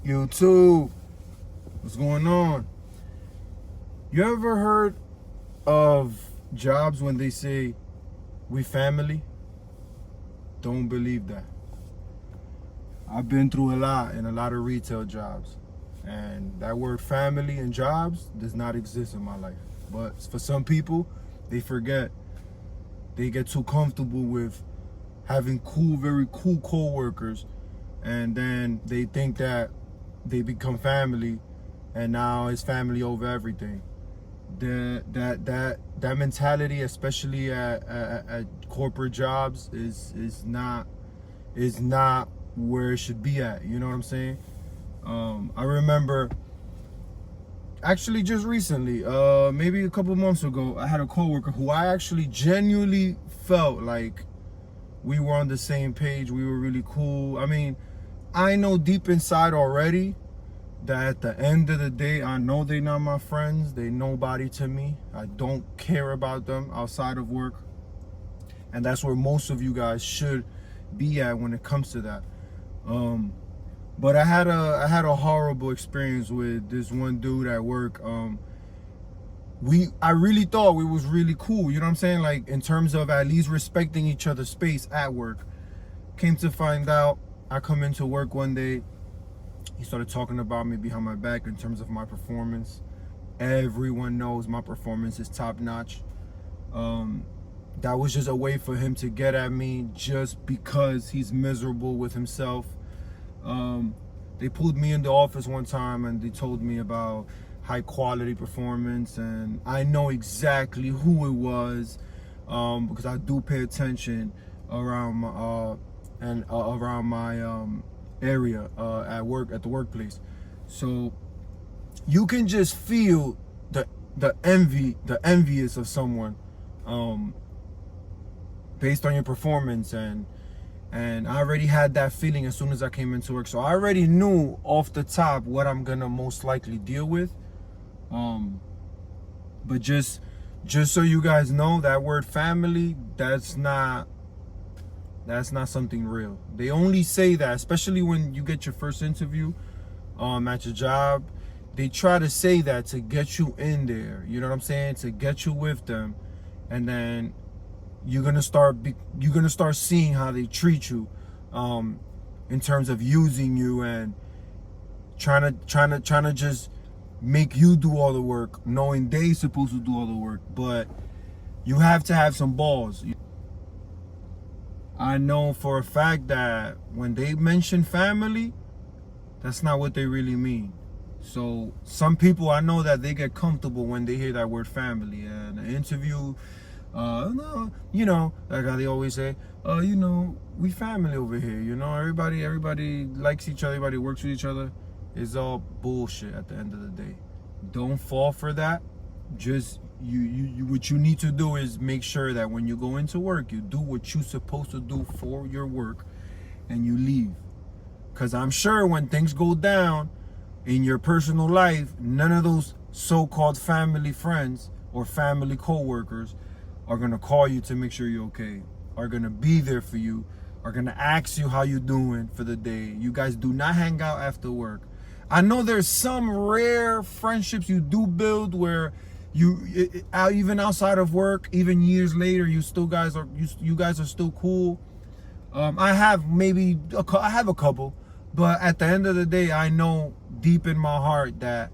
YouTube, what's going on? You ever heard of jobs when they say we family? Don't believe that. I've been through a lot in a lot of retail jobs, and that word family and jobs does not exist in my life. But for some people, they forget. They get too comfortable with having very cool coworkers, and then they think that they become family, and now it's family over everything. That mentality, especially at corporate jobs, is not where it should be at. You know what I'm saying? I remember actually just recently, maybe a couple months ago, I had a coworker who I actually genuinely felt like we were on the same page. We were really cool. I mean, I know deep inside already that at the end of the day, I know they're not my friends. They nobody to me. I don't care about them outside of work. And that's where most of you guys should be at when it comes to that. But I had a horrible experience with this one dude at work. I really thought we was really cool, you know what I'm saying? Like, in terms of at least respecting each other's space at work. Came to find out, I come into work one day, he started talking about me behind my back in terms of my performance. Everyone knows my performance is top notch. That was just a way for him to get at me just because he's miserable with himself. They pulled me in the office one time and they told me about high quality performance, and I know exactly who it was, because I do pay attention around around my area at work, at the workplace. So you can just feel the envious of someone based on your performance, and I already had that feeling as soon as I came into work. So I already knew off the top what I'm gonna most likely deal with. But just so you guys know, that word family, that's not something real. They only say that, especially when you get your first interview at your job. They try to say that to get you in there, you know what I'm saying? To get you with them, and then you're gonna start seeing how they treat you, in terms of using you and trying to just make you do all the work, knowing they supposed to do all the work. But you have to have some balls. I know for a fact that when they mention family, that's not what they really mean. So some people, I know that they get comfortable when they hear that word family. And an interview, no, you know, like how they always say, you know, we family over here. You know, everybody likes each other, everybody works with each other. It's all bullshit at the end of the day. Don't fall for that. Just you what you need to do is make sure that when you go into work, you do what you're supposed to do for your work, and you leave. Because I'm sure when things go down in your personal life, none of those so-called family friends or family co-workers are going to call you to make sure you're okay, are going to be there for you, are going to ask you how you doing for the day. You guys do not hang out after work. I know there's some rare friendships you do build where you even outside of work, even years later, you guys are still cool. I have a couple, but at the end of the day, I know deep in my heart that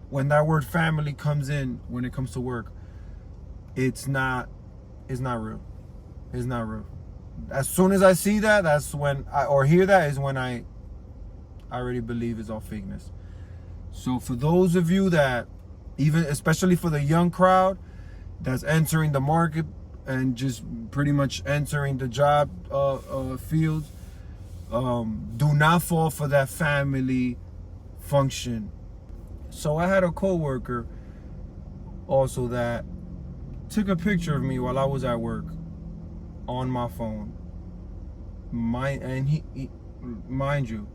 when that word family comes in, when it comes to work, it's not real. It's not real. As soon as I see that, hear that, is when I already believe it's all fakeness. So for those of you that, even especially for the young crowd that's entering the market and just pretty much entering the job field, do not fall for that family function. So I had a coworker also that took a picture of me while I was at work on my phone. Mind you,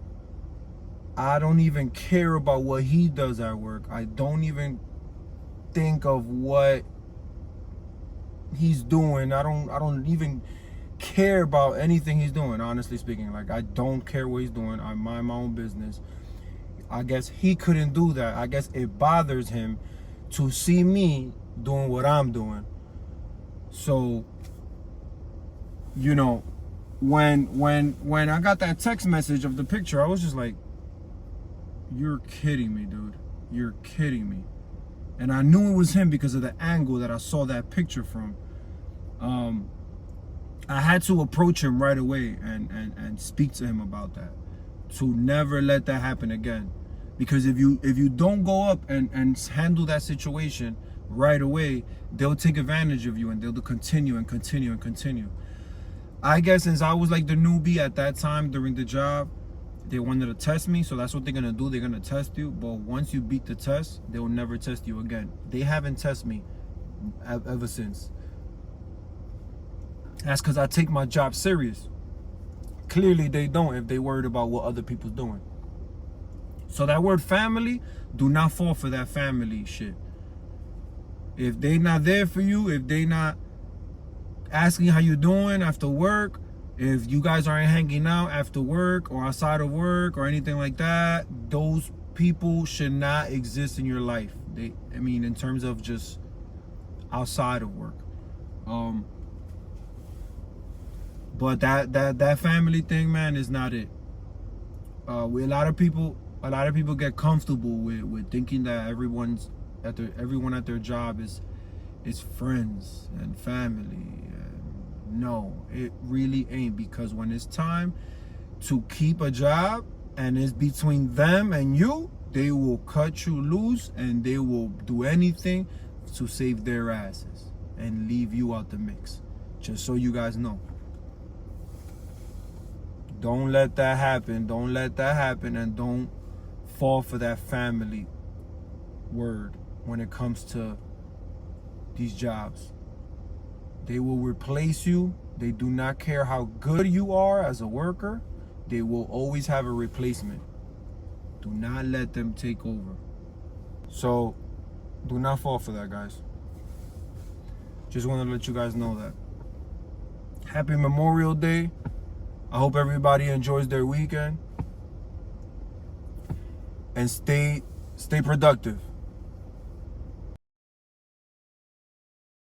I don't even care about what he does at work. I don't even think of what he's doing. I don't even care about anything he's doing, honestly speaking. Like, I don't care what he's doing. I mind my own business. I guess he couldn't do that. I guess it bothers him to see me doing what I'm doing. So, you know, when I got that text message of the picture, I was just like, you're kidding me, dude. You're kidding me. And I knew it was him because of the angle that I saw that picture from. I had to approach him right away and speak to him about that, to never let that happen again. Because if you don't go up and handle that situation right away, they'll take advantage of you and they'll continue and continue and continue. I guess since I was like the newbie at that time during the job, they wanted to test me, so that's what they're gonna do. They're gonna test you, but once you beat the test, they will never test you again. They haven't tested me ever since. That's because I take my job serious. Clearly they don't if they worried about what other people's doing. So that word family, do not fall for that family shit. If they not there for you, if they not asking how you doing after work, if you guys aren't hanging out after work or outside of work or anything like that, those people should not exist in your life. In terms of just outside of work. But that family thing, man, is not it. A lot of people get comfortable with thinking that everyone at their job is friends and family. No, it really ain't, because when it's time to keep a job and it's between them and you, they will cut you loose and they will do anything to save their asses and leave you out the mix. Just so you guys know. Don't let that happen. Don't let that happen, and don't fall for that family word when it comes to these jobs. They will replace you. They do not care how good you are as a worker. They will always have a replacement. Do not let them take over. So, do not fall for that, guys. Just want to let you guys know that. Happy Memorial Day. I hope everybody enjoys their weekend. And stay productive.